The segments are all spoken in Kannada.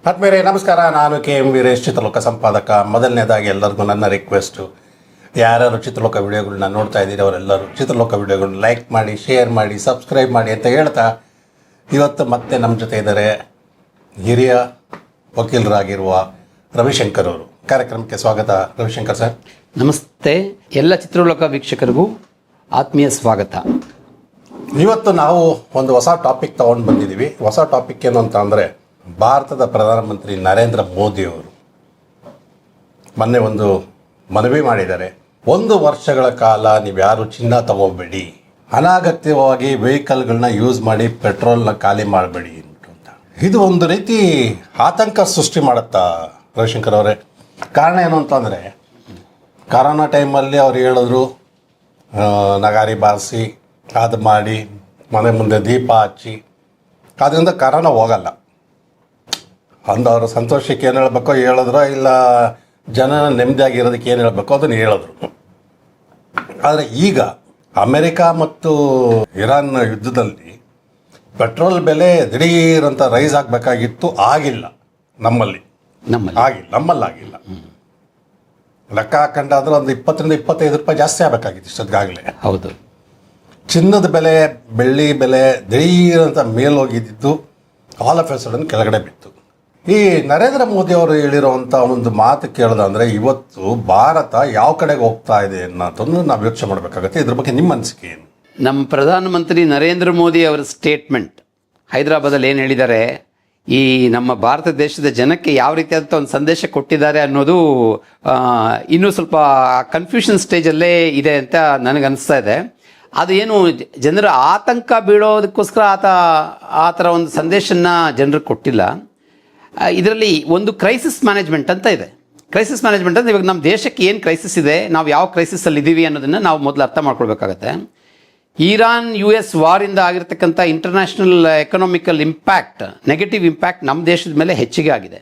ಆತ್ಮೀಯರೇ ನಮಸ್ಕಾರ. ನಾನು KM ವೀರೇಶ್, ಚಿತ್ರಲೋಕ ಸಂಪಾದಕ. ಮೊದಲನೇದಾಗಿ ಎಲ್ಲರಿಗೂ ನನ್ನ ರಿಕ್ವೆಸ್ಟು, ಯಾರ್ಯಾರು ಚಿತ್ರಲೋಕ ವಿಡಿಯೋಗಳನ್ನ ನೋಡ್ತಾ ಇದ್ದೀರಿ ಅವರೆಲ್ಲರೂ ಚಿತ್ರಲೋಕ ವಿಡಿಯೋಗಳನ್ನ ಲೈಕ್ ಮಾಡಿ, ಶೇರ್ ಮಾಡಿ, ಸಬ್ಸ್ಕ್ರೈಬ್ ಮಾಡಿ ಅಂತ ಹೇಳ್ತಾ, ಇವತ್ತು ಮತ್ತೆ ನಮ್ಮ ಜೊತೆ ಇದ್ದಾರೆ ಹಿರಿಯ ವಕೀಲರಾಗಿರುವ ರವಿಶಂಕರ್ ಅವರು. ಕಾರ್ಯಕ್ರಮಕ್ಕೆ ಸ್ವಾಗತ ರವಿಶಂಕರ್ ಸರ್. ನಮಸ್ತೆ. ಎಲ್ಲ ಚಿತ್ರಲೋಕ ವೀಕ್ಷಕರಿಗೂ ಆತ್ಮೀಯ ಸ್ವಾಗತ. ಇವತ್ತು ನಾವು ಒಂದು ಹೊಸ ಟಾಪಿಕ್ ತೊಗೊಂಡು ಬಂದಿದ್ದೀವಿ. ಹೊಸ ಟಾಪಿಕ್ ಏನು ಅಂತ ಅಂದರೆ, ಭಾರತದ ಪ್ರಧಾನಮಂತ್ರಿ ನರೇಂದ್ರ ಮೋದಿಯವರು ಮೊನ್ನೆ ಒಂದು ಮನವಿ ಮಾಡಿದ್ದಾರೆ. 1 ವರ್ಷಗಳ ಕಾಲ ನೀವು ಯಾರು ಚಿನ್ನ ತಗೋಬೇಡಿ, ಅನಾಗತ್ಯವಾಗಿ ವೆಹಿಕಲ್ಗಳನ್ನ ಯೂಸ್ ಮಾಡಿ ಪೆಟ್ರೋಲ್ನ ಖಾಲಿ ಮಾಡಬೇಡಿ ಅಂತ. ಇದು ಒಂದು ರೀತಿ ಆತಂಕ ಸೃಷ್ಟಿ ಮಾಡುತ್ತಾ ರವಿಶಂಕರ್ ಅವರೇ? ಕಾರಣ ಏನು ಅಂತಂದರೆ, ಕರೋನಾ ಟೈಮಲ್ಲಿ ಅವ್ರು ಹೇಳಿದ್ರು ನಗಾರಿ ಬಾರಿಸಿ ಅದು ಮಾಡಿ ಮನೆ ಮುಂದೆ ದೀಪ ಹಚ್ಚಿ, ಅದರಿಂದ ಕರೋನಾ ಹೋಗಲ್ಲ ಅಂದು ಅವರು ಸಂತೋಷಕ್ಕೆ ಏನು ಹೇಳಬೇಕೋ ಹೇಳಿದ್ರು, ಇಲ್ಲ ಜನ ನೆಮ್ಮದಿಯಾಗಿರೋದಕ್ಕೆ ಏನು ಹೇಳಬೇಕೋ ಅದನ್ನು ಹೇಳಿದ್ರು. ಆದರೆ ಈಗ ಅಮೆರಿಕ ಮತ್ತು ಇರಾನ್ ಯುದ್ಧದಲ್ಲಿ ಪೆಟ್ರೋಲ್ ಬೆಲೆ ದಿಢೀರಂತ ರೈಸ್ ಆಗಬೇಕಾಗಿತ್ತು, ಆಗಿಲ್ಲ. ನಮ್ಮಲ್ಲಾಗಿಲ್ಲ. ಲೆಕ್ಕ ಹಾಕೊಂಡಾದ್ರೆ ಒಂದು 20-25 ರೂಪಾಯಿ ಜಾಸ್ತಿ ಆಗಬೇಕಾಗಿತ್ತು ಇಷ್ಟೊತ್ತಿಗಾಗಲೇ. ಹೌದು. ಚಿನ್ನದ ಬೆಲೆ, ಬೆಳ್ಳಿ ಬೆಲೆ ದಿಢೀರಂತ ಮೇಲೋಗಿದ್ದು ಆಲ್ ಆಫ್ ಎ ಸಡನ್ ಕೆಳಗಡೆ ಬಿತ್ತು. ಈ ನರೇಂದ್ರ ಮೋದಿ ಅವರು ಹೇಳಿರುವಂಥ ಒಂದು ಮಾತು ಕೇಳೋದಂದರೆ, ಇವತ್ತು ಭಾರತ ಯಾವ ಕಡೆಗೆ ಹೋಗ್ತಾ ಇದೆ ಅನ್ನೋದನ್ನು ನಾವು ಯೋಚನೆ ಮಾಡಬೇಕಾಗತ್ತೆ. ಇದ್ರ ಬಗ್ಗೆ ನಿಮ್ಮ ಅನಿಸಿಕೆ ಏನು? ನಮ್ಮ ಪ್ರಧಾನಮಂತ್ರಿ ನರೇಂದ್ರ ಮೋದಿ ಅವರ ಸ್ಟೇಟ್ಮೆಂಟ್ ಹೈದರಾಬಾದಲ್ಲಿ ಏನು ಹೇಳಿದ್ದಾರೆ, ಈ ನಮ್ಮ ಭಾರತ ದೇಶದ ಜನಕ್ಕೆ ಯಾವ ರೀತಿಯಾದಂಥ ಒಂದು ಸಂದೇಶ ಕೊಟ್ಟಿದ್ದಾರೆ ಅನ್ನೋದು ಇನ್ನೂ ಸ್ವಲ್ಪ ಕನ್ಫ್ಯೂಷನ್ ಸ್ಟೇಜಲ್ಲೇ ಇದೆ ಅಂತ ನನಗನ್ನಿಸ್ತಾ ಇದೆ. ಅದು ಏನು ಜನರ ಆತಂಕ ಬೀಳೋದಕ್ಕೋಸ್ಕರ ಆ ಥರ ಒಂದು ಸಂದೇಶನ ಜನರಿಗೆ ಕೊಟ್ಟಿಲ್ಲ. ಇದರಲ್ಲಿ ಒಂದು ಕ್ರೈಸಿಸ್ ಮ್ಯಾನೇಜ್ಮೆಂಟ್ ಅಂತ ಇದೆ. ಕ್ರೈಸಿಸ್ ಮ್ಯಾನೇಜ್ಮೆಂಟ್ ಅಂದರೆ, ಇವಾಗ ನಮ್ಮ ದೇಶಕ್ಕೆ ಏನು ಕ್ರೈಸಿಸ್ ಇದೆ, ನಾವು ಯಾವ ಕ್ರೈಸಿಸಲ್ಲಿ ಇದ್ದೀವಿ ಅನ್ನೋದನ್ನು ನಾವು ಮೊದಲು ಅರ್ಥ ಮಾಡ್ಕೊಳ್ಬೇಕಾಗತ್ತೆ. ಇರಾನ್ US ವಾರಿಂದ ಆಗಿರ್ತಕ್ಕಂಥ international economical impact, negative impact ನಮ್ಮ ದೇಶದ ಮೇಲೆ ಹೆಚ್ಚಿಗೆ ಆಗಿದೆ.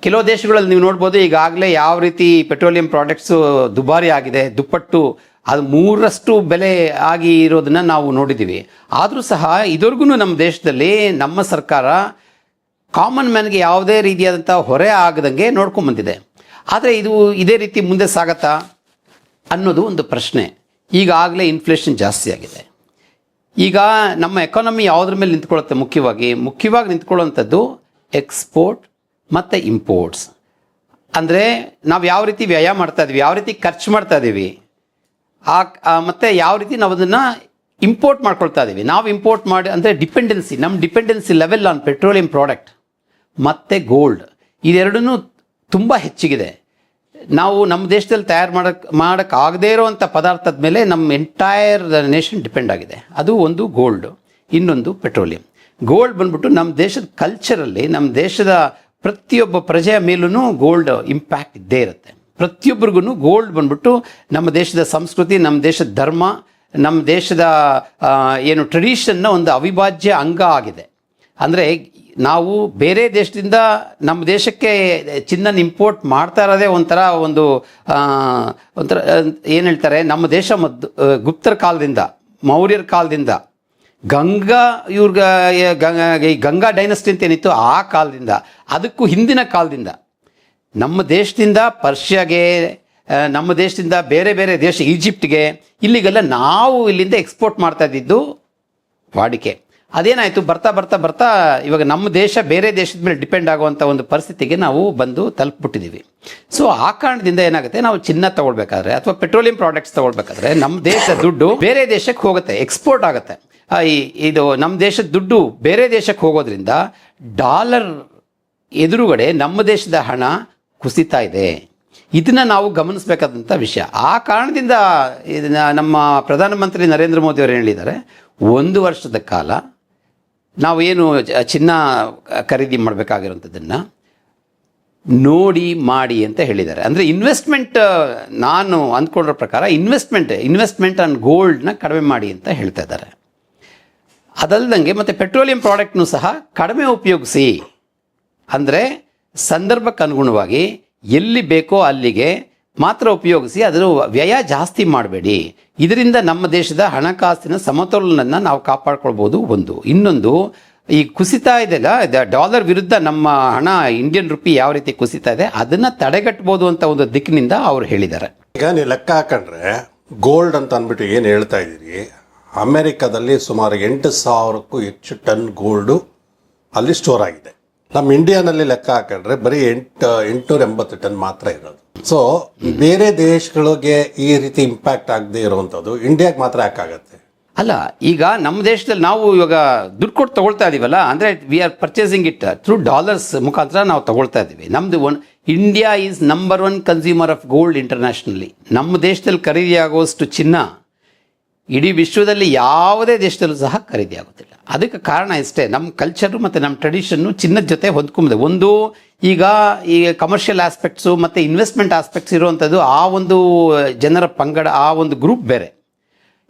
ಕೆಲವು ದೇಶಗಳಲ್ಲಿ ನೀವು ನೋಡ್ಬೋದು, ಈಗಾಗಲೇ ಯಾವ ರೀತಿ ಪೆಟ್ರೋಲಿಯಂ ಪ್ರಾಡಕ್ಟ್ಸು ದುಬಾರಿ ಆಗಿದೆ, ದುಪ್ಪಟ್ಟು, ಅದು 3ರಷ್ಟು ಬೆಲೆ ಆಗಿ ಇರೋದನ್ನು ನಾವು ನೋಡಿದ್ದೀವಿ. ಆದರೂ ಸಹ ಇದುವರೆಗೂ ನಮ್ಮ ದೇಶದಲ್ಲಿ ನಮ್ಮ ಸರ್ಕಾರ ಕಾಮನ್ ಮ್ಯಾನ್ಗೆ ಯಾವುದೇ ರೀತಿಯಾದಂಥ ಹೊರೆ ಆಗದಂಗೆ ನೋಡ್ಕೊಂಬಂದಿದೆ. ಆದರೆ ಇದು ಇದೇ ರೀತಿ ಮುಂದೆ ಸಾಗತ್ತಾ ಅನ್ನೋದು ಒಂದು ಪ್ರಶ್ನೆ. ಈಗಾಗಲೇ ಇನ್ಫ್ಲೇಷನ್ ಜಾಸ್ತಿ ಆಗಿದೆ. ಈಗ ನಮ್ಮ ಎಕಾನಮಿ ಯಾವುದ್ರ ಮೇಲೆ ನಿಂತ್ಕೊಳ್ಳುತ್ತೆ? ಮುಖ್ಯವಾಗಿ ನಿಂತ್ಕೊಳ್ಳುವಂಥದ್ದು ಎಕ್ಸ್ಪೋರ್ಟ್ ಮತ್ತು ಇಂಪೋರ್ಟ್ಸ್. ಅಂದರೆ ನಾವು ಯಾವ ರೀತಿ ವ್ಯಯ ಮಾಡ್ತಾ ಇದ್ದೀವಿ, ಯಾವ ರೀತಿ ಖರ್ಚು ಮಾಡ್ತಾ ಇದ್ದೀವಿ, ಮತ್ತು ಯಾವ ರೀತಿ ನಾವು ಅದನ್ನು ಇಂಪೋರ್ಟ್ ಮಾಡ್ಕೊಳ್ತಾ ಇದ್ದೀವಿ. ನಾವು ಇಂಪೋರ್ಟ್ ಮಾಡಿ ಅಂದರೆ ನಮ್ಮ dependency level on petroleum product ಮತ್ತು ಗೋಲ್ಡ್, ಇದೆರಡೂ ತುಂಬ ಹೆಚ್ಚಿಗಿದೆ. ನಾವು ನಮ್ಮ ದೇಶದಲ್ಲಿ ತಯಾರು ಮಾಡೋಕ್ಕಾಗದೇ ಇರೋವಂಥ ಪದಾರ್ಥದ ಮೇಲೆ ನಮ್ಮ ಎಂಟೈರ್ ನೇಷನ್ ಡಿಪೆಂಡ್ ಆಗಿದೆ. ಅದು ಒಂದು ಗೋಲ್ಡ್, ಇನ್ನೊಂದು ಪೆಟ್ರೋಲಿಯಂ. ಗೋಲ್ಡ್ ಬಂದ್ಬಿಟ್ಟು ನಮ್ಮ ದೇಶದ ಕಲ್ಚರಲ್ಲಿ, ನಮ್ಮ ದೇಶದ ಪ್ರತಿಯೊಬ್ಬ ಪ್ರಜೆಯ ಮೇಲೂ ಗೋಲ್ಡ್ ಇಂಪ್ಯಾಕ್ಟ್ ಇದ್ದೇ ಇರುತ್ತೆ. ಪ್ರತಿಯೊಬ್ಬರಿಗೂ ಗೋಲ್ಡ್ ಬಂದ್ಬಿಟ್ಟು ನಮ್ಮ ದೇಶದ ಸಂಸ್ಕೃತಿ, ನಮ್ಮ ದೇಶದ ಧರ್ಮ, ನಮ್ಮ ದೇಶದ ಏನು ಟ್ರೆಡಿಷನ್ನ ಒಂದು ಅವಿಭಾಜ್ಯ ಅಂಗ ಆಗಿದೆ. ಅಂದರೆ ನಾವು ಬೇರೆ ದೇಶದಿಂದ ನಮ್ಮ ದೇಶಕ್ಕೆ ಚಿನ್ನನ ಇಂಪೋರ್ಟ್ ಮಾಡ್ತಾ ಇರೋದೇ ಒಂಥರ ಏನು ಹೇಳ್ತಾರೆ, ನಮ್ಮ ದೇಶ ಗುಪ್ತರ ಕಾಲದಿಂದ, ಮೌರ್ಯರ ಕಾಲದಿಂದ, ಗಂಗಾ ಡೈನಸ್ಟಿ ಅಂತ ಏನಿತ್ತು ಆ ಕಾಲದಿಂದ, ಅದಕ್ಕೂ ಹಿಂದಿನ ಕಾಲದಿಂದ ನಮ್ಮ ದೇಶದಿಂದ ಪರ್ಷಿಯಾಗೆ, ನಮ್ಮ ದೇಶದಿಂದ ಬೇರೆ ಬೇರೆ ದೇಶ ಈಜಿಪ್ಟ್ಗೆ, ಇಲ್ಲಿಗೆಲ್ಲ ನಾವು ಇಲ್ಲಿಂದ ಎಕ್ಸ್ಪೋರ್ಟ್ ಮಾಡ್ತಾ ಇದ್ದಿದ್ದು ವಾಡಿಕೆ. ಅದೇನಾಯಿತು, ಬರ್ತಾ ಇವಾಗ ನಮ್ಮ ದೇಶ ಬೇರೆ ದೇಶದ ಮೇಲೆ ಡಿಪೆಂಡ್ ಆಗುವಂಥ ಒಂದು ಪರಿಸ್ಥಿತಿಗೆ ನಾವು ಬಂದು ತಲುಪಿಬಿಟ್ಟಿದ್ದೀವಿ. ಸೊ ಆ ಕಾರಣದಿಂದ ಏನಾಗುತ್ತೆ, ನಾವು ಚಿನ್ನ ತಗೊಳ್ಬೇಕಾದ್ರೆ ಅಥವಾ ಪೆಟ್ರೋಲಿಯಂ ಪ್ರಾಡಕ್ಟ್ಸ್ ತಗೊಳ್ಬೇಕಾದ್ರೆ ನಮ್ಮ ದೇಶದ ದುಡ್ಡು ಬೇರೆ ದೇಶಕ್ಕೆ ಹೋಗುತ್ತೆ, ಎಕ್ಸ್ಪೋರ್ಟ್ ಆಗುತ್ತೆ. ಇದು ನಮ್ಮ ದೇಶದ ದುಡ್ಡು ಬೇರೆ ದೇಶಕ್ಕೆ ಹೋಗೋದ್ರಿಂದ ಡಾಲರ್ ಎದುರುಗಡೆ ನಮ್ಮ ದೇಶದ ಹಣ ಕುಸಿತಾ ಇದೆ. ಇದನ್ನು ನಾವು ಗಮನಿಸಬೇಕಾದಂಥ ವಿಷಯ. ಆ ಕಾರಣದಿಂದ ನಮ್ಮ ಪ್ರಧಾನಮಂತ್ರಿ ನರೇಂದ್ರ ಮೋದಿ ಅವರು ಹೇಳಿದ್ದಾರೆ, 1 ವರ್ಷದ ಕಾಲ ನಾವು ಏನು ಚಿನ್ನ ಖರೀದಿ ಮಾಡಬೇಕಾಗಿರೋಂಥದ್ದನ್ನು ನೋಡಿ ಮಾಡಿ ಅಂತ ಹೇಳಿದ್ದಾರೆ. ಅಂದರೆ ಇನ್ವೆಸ್ಟ್ಮೆಂಟ್, ನಾನು ಅಂದ್ಕೊಂಡಿರೋ ಪ್ರಕಾರ ಇನ್ವೆಸ್ಟ್ಮೆಂಟ್ ಆನ್ ಗೋಲ್ಡ್ನ ಕಡಿಮೆ ಮಾಡಿ ಅಂತ ಹೇಳ್ತಾ ಇದ್ದಾರೆ. ಅದಲ್ಲದಂಗೆ ಮತ್ತು ಪೆಟ್ರೋಲಿಯಂ ಪ್ರಾಡಕ್ಟ್ನೂ ಸಹ ಕಡಿಮೆ ಉಪಯೋಗಿಸಿ, ಅಂದರೆ ಸಂದರ್ಭಕ್ಕೆ ಅನುಗುಣವಾಗಿ ಎಲ್ಲಿ ಬೇಕೋ ಅಲ್ಲಿಗೆ ಮಾತ್ರ ಉಪಯೋಗಿಸಿ, ಅದರ ವ್ಯಯ ಜಾಸ್ತಿ ಮಾಡಬೇಡಿ. ಇದರಿಂದ ನಮ್ಮ ದೇಶದ ಹಣಕಾಸಿನ ಸಮತೋಲನವನ್ನು ನಾವು ಕಾಪಾಡ್ಕೊಳ್ಬೋದು. ಇನ್ನೊಂದು, ಈ ಕುಸಿತ ಇದೆಲ್ಲ ಡಾಲರ್ ವಿರುದ್ಧ ನಮ್ಮ ಹಣ ಇಂಡಿಯನ್ ರುಪಿ ಯಾವ ರೀತಿ ಕುಸಿತಾ ಇದೆ ಅದನ್ನು ತಡೆಗಟ್ಟಬಹುದು ಅಂತ ಒಂದು ದಿಕ್ಕಿನಿಂದ ಅವ್ರು ಹೇಳಿದ್ದಾರೆ. ಈಗ ನೀವು ಲೆಕ್ಕ ಹಾಕೊಂಡ್ರೆ ಗೋಲ್ಡ್ ಅಂತ ಅಂದ್ಬಿಟ್ಟು ಏನು ಹೇಳ್ತಾ ಇದ್ದೀರಿ, ಅಮೆರಿಕದಲ್ಲಿ ಸುಮಾರು 8,000ಕ್ಕೂ ಹೆಚ್ಚು ಟನ್ ಗೋಲ್ಡು ಅಲ್ಲಿ ಸ್ಟೋರ್ ಆಗಿದೆ. ನಮ್ಮ ಇಂಡಿಯಾನಲ್ಲಿ ಲೆಕ್ಕ ಹಾಕೊಂಡ್ರೆ ಬರೀ 880 ಟನ್ ಮಾತ್ರ ಇರೋದು. ಸೊ ಬೇರೆ ದೇಶಗಳಿಗೆ ಈ ರೀತಿ ಇಂಪ್ಯಾಕ್ಟ್ ಆಗದೆ ಇರುವಂಥದ್ದು ಇಂಡಿಯಾಗೆ ಮಾತ್ರ ಯಾಕಾಗತ್ತೆ? ಅಲ್ಲ, ಈಗ ನಮ್ಮ ದೇಶದಲ್ಲಿ ನಾವು ಇವಾಗ ದುಡ್ಡು ಕೊಟ್ಟು ತಗೊಳ್ತಾ ಇದೀವಲ್ಲ, ಅಂದರೆ we are purchasing it through dollars ಮುಖಾಂತರ ನಾವು ತಗೊಳ್ತಾ ಇದ್ದೀವಿ. ನಮ್ಮದು India is number 1 consumer of gold internationally. ನಮ್ಮ ದೇಶದಲ್ಲಿ ಖರೀದಿ ಆಗುವಷ್ಟು ಚಿನ್ನ ಇಡೀ ವಿಶ್ವದಲ್ಲಿ ಯಾವುದೇ ದೇಶದಲ್ಲೂ ಸಹ ಖರೀದಿ ಆಗೋದಿಲ್ಲ. ಅದಕ್ಕೆ ಕಾರಣ ಇಷ್ಟೇ, ನಮ್ಮ ಕಲ್ಚರು ಮತ್ತು ನಮ್ಮ ಟ್ರೆಡಿಷನ್ನು ಚಿನ್ನದ ಜೊತೆ ಹೊಂದ್ಕೊಂಡಿದೆ. ಒಂದು ಈಗ ಈ ಕಮರ್ಷಿಯಲ್ ಆಸ್ಪೆಕ್ಟ್ಸು ಮತ್ತು ಇನ್ವೆಸ್ಟ್ಮೆಂಟ್ ಆಸ್ಪೆಕ್ಟ್ಸ್ ಇರುವಂಥದ್ದು ಆ ಒಂದು ಜನರ ಪಂಗಡ, ಆ ಒಂದು ಗ್ರೂಪ್ ಬೇರೆ.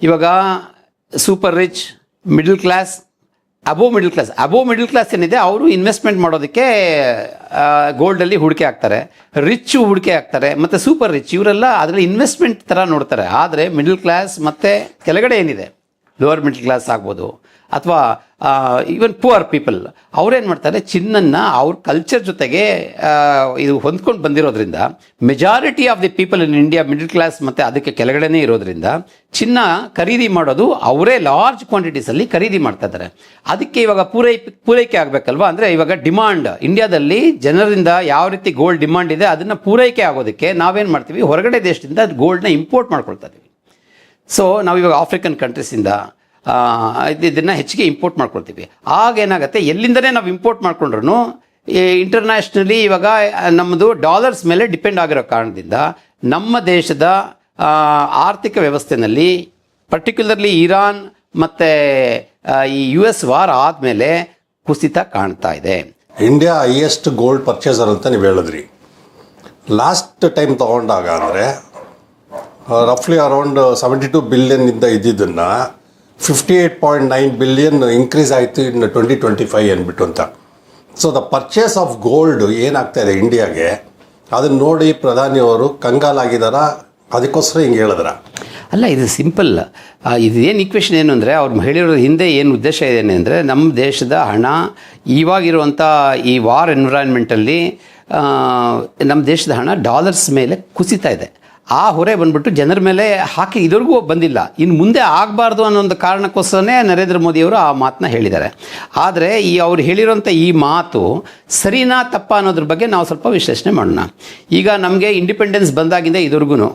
ಇವಾಗ super rich, middle class, above middle class ಏನಿದೆ ಅವರು ಇನ್ವೆಸ್ಟ್ಮೆಂಟ್ ಮಾಡೋದಕ್ಕೆ ಗೋಲ್ಡಲ್ಲಿ ಹೂಡಿಕೆ ಆಗ್ತಾರೆ, ರಿಚ್ ಹೂಡಿಕೆ ಆಗ್ತಾರೆ, ಮತ್ತು ಸೂಪರ್ ರಿಚ್ ಇವರೆಲ್ಲ ಅದರಲ್ಲಿ ಇನ್ವೆಸ್ಟ್ಮೆಂಟ್ ಥರ ನೋಡ್ತಾರೆ. ಆದರೆ ಮಿಡಲ್ ಕ್ಲಾಸ್ ಮತ್ತು ಕೆಳಗಡೆ ಏನಿದೆ ಲೋವರ್ ಮಿಡಲ್ ಕ್ಲಾಸ್ ಆಗ್ಬೋದು ಅಥವಾ ಈವನ್ ಪುವರ್ ಪೀಪಲ್ ಅವ್ರೇನು ಮಾಡ್ತಾರೆ, ಚಿನ್ನನ್ನು ಅವ್ರ ಕಲ್ಚರ್ ಜೊತೆಗೆ ಇದು ಹೊಂದ್ಕೊಂಡು ಬಂದಿರೋದ್ರಿಂದ majority of the people in India middle class ಮತ್ತು ಅದಕ್ಕೆ ಕೆಳಗಡೆನೇ ಇರೋದ್ರಿಂದ ಚಿನ್ನ ಖರೀದಿ ಮಾಡೋದು ಅವರೇ ಲಾರ್ಜ್ ಕ್ವಾಂಟಿಟೀಸಲ್ಲಿ ಖರೀದಿ ಮಾಡ್ತಾ ಇದ್ದಾರೆ. ಅದಕ್ಕೆ ಇವಾಗ ಪೂರೈಕೆ ಆಗಬೇಕಲ್ವಾ, ಅಂದರೆ ಇವಾಗ ಡಿಮಾಂಡ್ ಇಂಡಿಯಾದಲ್ಲಿ ಜನರಿಂದ ಯಾವ ರೀತಿ ಗೋಲ್ಡ್ ಡಿಮಾಂಡ್ ಇದೆ ಅದನ್ನು ಪೂರೈಕೆ ಆಗೋದಕ್ಕೆ ನಾವೇನು ಮಾಡ್ತೀವಿ, ಹೊರಗಡೆ ದೇಶದಿಂದ ಗೋಲ್ಡ್ನ ಇಂಪೋರ್ಟ್ ಮಾಡ್ಕೊಳ್ತಾ ಇದ್ದೀವಿ. ಸೊ ನಾವು ಇವಾಗ ಆಫ್ರಿಕನ್ ಕಂಟ್ರೀಸಿಂದ ಇದನ್ನು ಹೆಚ್ಚಿಗೆ ಇಂಪೋರ್ಟ್ ಮಾಡ್ಕೊಳ್ತೀವಿ. ಆಗ ಏನಾಗುತ್ತೆ, ಎಲ್ಲಿಂದನೇ ನಾವು ಇಂಪೋರ್ಟ್ ಮಾಡ್ಕೊಂಡ್ರು ಇಂಟರ್ನ್ಯಾಷನಲಿ ಇವಾಗ ನಮ್ಮದು ಡಾಲರ್ಸ್ ಮೇಲೆ ಡಿಪೆಂಡ್ ಆಗಿರೋ ಕಾರಣದಿಂದ ನಮ್ಮ ದೇಶದ ಆರ್ಥಿಕ ವ್ಯವಸ್ಥೆಯಲ್ಲಿ ಪರ್ಟಿಕ್ಯುಲರ್ಲಿ ಇರಾನ್ ಮತ್ತು ಈ US ವಾರ್ ಆದಮೇಲೆ ಕುಸಿತ ಕಾಣ್ತಾ ಇದೆ. ಇಂಡಿಯಾ ಹೈಯೆಸ್ಟ್ ಗೋಲ್ಡ್ ಪರ್ಚೇಸರ್ ಅಂತ ನೀವು ಹೇಳಿದ್ರಿ. ಲಾಸ್ಟ್ ಟೈಮ್ ತಗೊಂಡಾಗ ಅಂದರೆ ರಫ್ಲಿ ಅರೌಂಡ್ 72 ಬಿಲಿಯನ್ ಇಂದ ಇದ್ದಿದ್ದನ್ನು 58.9 ಬಿಲಿಯನ್ ಇನ್ಕ್ರೀಸ್ ಆಯಿತು ಇನ್ 2025 ಅಂದ್ಬಿಟ್ಟು ಅಂತ. So the purchase of gold ಏನಾಗ್ತಾ ಇದೆ ಇಂಡಿಯಾಗೆ, ಅದನ್ನು ನೋಡಿ ಪ್ರಧಾನಿಯವರು ಕಂಗಾಲಾಗಿದ್ದಾರ, ಅದಕ್ಕೋಸ್ಕರ ಹಿಂಗೆ ಹೇಳಿದ್ರ? ಅಲ್ಲ, ಇದು ಸಿಂಪಲ್. ಇದು ಏನು ಈಕ್ವೇಷನ್ ಏನು ಅಂದರೆ ಅವ್ರು ಹೇಳಿರೋ ಹಿಂದೆ ಏನು ಉದ್ದೇಶ ಇದೆ ಅಂದರೆ, ನಮ್ಮ ದೇಶದ ಹಣ ಇವಾಗಿರುವಂಥ ಈ ವಾರ್ ಎನ್ವಿರಾನ್ಮೆಂಟಲ್ಲಿ ನಮ್ಮ ದೇಶದ ಹಣ ಡಾಲರ್ಸ್ ಮೇಲೆ ಕುಸಿತಾ ಇದೆ. ಆ ಹೊರೆ ಬಂದ್ಬಿಟ್ಟು ಜನರ ಮೇಲೆ ಹಾಕಿ ಇದುವರೆಗೂ ಬಂದಿಲ್ಲ, ಇನ್ನು ಮುಂದೆ ಆಗಬಾರ್ದು ಅನ್ನೋ ಒಂದು ಕಾರಣಕ್ಕೋಸ್ಕರನೇ ನರೇಂದ್ರ ಮೋದಿಯವರು ಆ ಮಾತನ್ನ ಹೇಳಿದ್ದಾರೆ. ಆದರೆ ಅವ್ರು ಹೇಳಿರೋಂಥ ಈ ಮಾತು ಸರಿನಾ ತಪ್ಪಾ ಅನ್ನೋದ್ರ ಬಗ್ಗೆ ನಾವು ಸ್ವಲ್ಪ ವಿಶ್ಲೇಷಣೆ ಮಾಡೋಣ. ಈಗ ನಮಗೆ ಇಂಡಿಪೆಂಡೆನ್ಸ್ ಬಂದಾಗಿಂದ ಇದುವರೆಗೂ